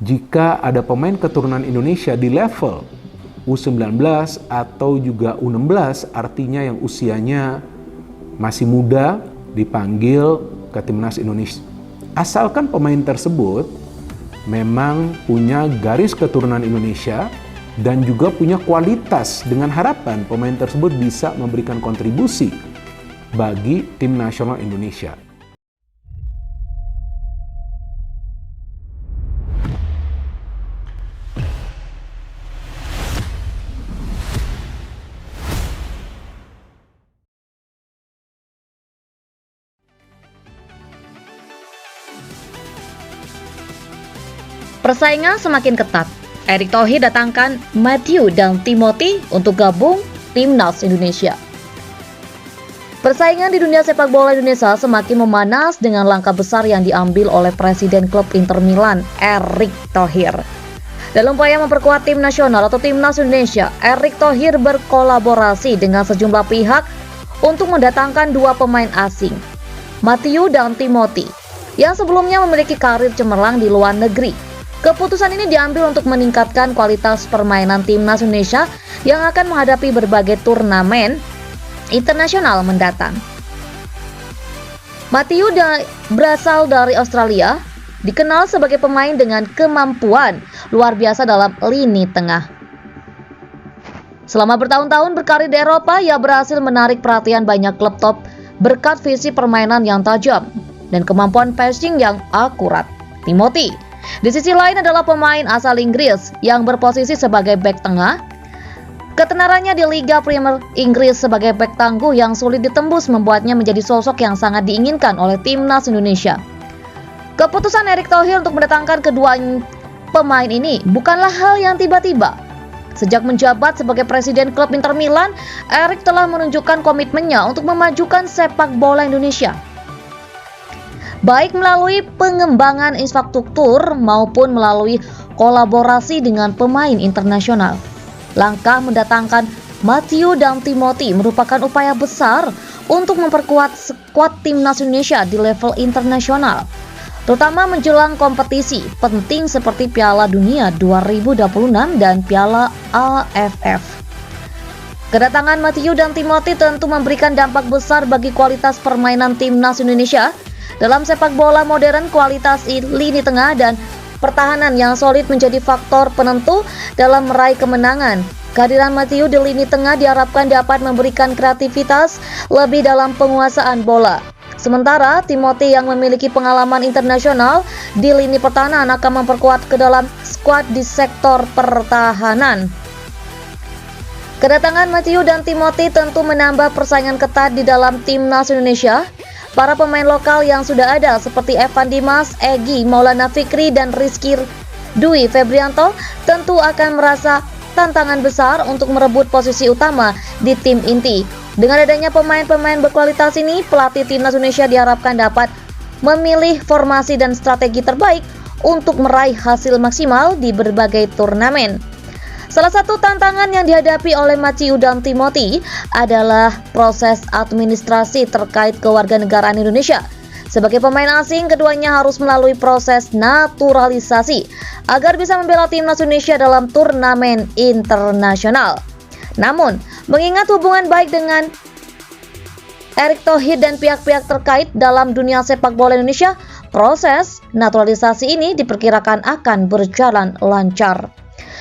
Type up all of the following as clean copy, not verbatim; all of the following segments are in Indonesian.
jika ada pemain keturunan Indonesia di level U19 atau juga U16, artinya yang usianya masih muda, dipanggil ke Timnas Indonesia. Asalkan pemain tersebut memang punya garis keturunan Indonesia dan juga punya kualitas, dengan harapan pemain tersebut bisa memberikan kontribusi bagi tim nasional Indonesia. Persaingan semakin ketat. Erick Thohir datangkan Matthew dan Timothy untuk gabung Timnas Indonesia. Persaingan di dunia sepak bola Indonesia semakin memanas dengan langkah besar yang diambil oleh Presiden klub Inter Milan, Erick Thohir. Dalam upaya memperkuat tim nasional atau Timnas Indonesia, Erick Thohir berkolaborasi dengan sejumlah pihak untuk mendatangkan dua pemain asing, Matthew dan Timothy, yang sebelumnya memiliki karir cemerlang di luar negeri. Keputusan ini diambil untuk meningkatkan kualitas permainan Timnas Indonesia yang akan menghadapi berbagai turnamen internasional mendatang. Matthew berasal dari Australia, dikenal sebagai pemain dengan kemampuan luar biasa dalam lini tengah. Selama bertahun-tahun berkarir di Eropa, ia berhasil menarik perhatian banyak klub top berkat visi permainan yang tajam dan kemampuan passing yang akurat. Timothy di sisi lain adalah pemain asal Inggris yang berposisi sebagai bek tengah. Ketenarannya di Liga Premier Inggris sebagai bek tangguh yang sulit ditembus membuatnya menjadi sosok yang sangat diinginkan oleh Timnas Indonesia. Keputusan Erick Thohir untuk mendatangkan kedua pemain ini bukanlah hal yang tiba-tiba. Sejak menjabat sebagai presiden klub Inter Milan, Erick telah menunjukkan komitmennya untuk memajukan sepak bola Indonesia, baik melalui pengembangan infrastruktur maupun melalui kolaborasi dengan pemain internasional. Langkah mendatangkan Matthew dan Timothy merupakan upaya besar untuk memperkuat skuad Timnas Indonesia di level internasional, terutama menjelang kompetisi penting seperti Piala Dunia 2026 dan Piala AFF. Kedatangan Matthew dan Timothy tentu memberikan dampak besar bagi kualitas permainan Timnas Indonesia. Dalam sepak bola modern, kualitas lini tengah dan pertahanan yang solid menjadi faktor penentu dalam meraih kemenangan. Kehadiran Matthew di lini tengah diharapkan dapat memberikan kreativitas lebih dalam penguasaan bola. Sementara Timothy yang memiliki pengalaman internasional di lini pertahanan akan memperkuat ke dalam skuad di sektor pertahanan. Kedatangan Matthew dan Timothy tentu menambah persaingan ketat di dalam Timnas Indonesia. Para pemain lokal yang sudah ada seperti Evan Dimas, Egy Maulana Fikri, dan Rizky Dwi Febrianto tentu akan merasa tantangan besar untuk merebut posisi utama di tim inti. Dengan adanya pemain-pemain berkualitas ini, pelatih Timnas Indonesia diharapkan dapat memilih formasi dan strategi terbaik untuk meraih hasil maksimal di berbagai turnamen. Salah satu tantangan yang dihadapi oleh Matthew dan Timothy adalah proses administrasi terkait kewarganegaraan Indonesia. Sebagai pemain asing, keduanya harus melalui proses naturalisasi agar bisa membela Timnas Indonesia dalam turnamen internasional. Namun, mengingat hubungan baik dengan Erick Thohir dan pihak-pihak terkait dalam dunia sepak bola Indonesia, proses naturalisasi ini diperkirakan akan berjalan lancar.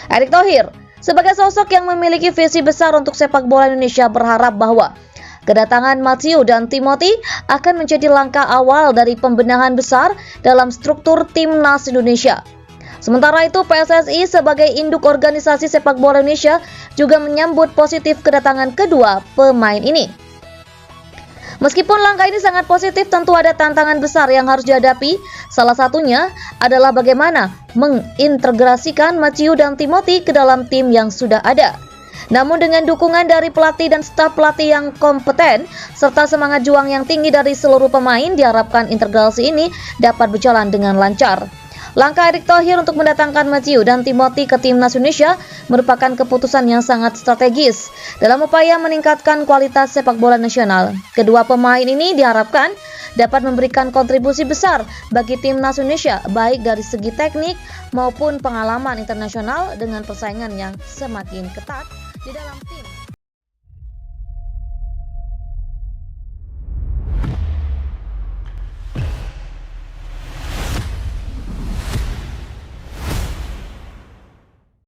Erick Thohir sebagai sosok yang memiliki visi besar untuk sepak bola Indonesia berharap bahwa kedatangan Matthew dan Timothy akan menjadi langkah awal dari pembenahan besar dalam struktur Timnas Indonesia. Sementara itu, PSSI sebagai induk organisasi sepak bola Indonesia juga menyambut positif kedatangan kedua pemain ini. Meskipun langkah ini sangat positif, tentu ada tantangan besar yang harus dihadapi. Salah satunya adalah bagaimana mengintegrasikan Matthew dan Timothy ke dalam tim yang sudah ada. Namun dengan dukungan dari pelatih dan staf pelatih yang kompeten, serta semangat juang yang tinggi dari seluruh pemain, diharapkan integrasi ini dapat berjalan dengan lancar. Langkah Erick Thohir untuk mendatangkan Matthew dan Timothy ke timnas Indonesia merupakan keputusan yang sangat strategis dalam upaya meningkatkan kualitas sepak bola nasional. Kedua pemain ini diharapkan dapat memberikan kontribusi besar bagi timnas Indonesia baik dari segi teknik maupun pengalaman internasional dengan persaingan yang semakin ketat di dalam tim.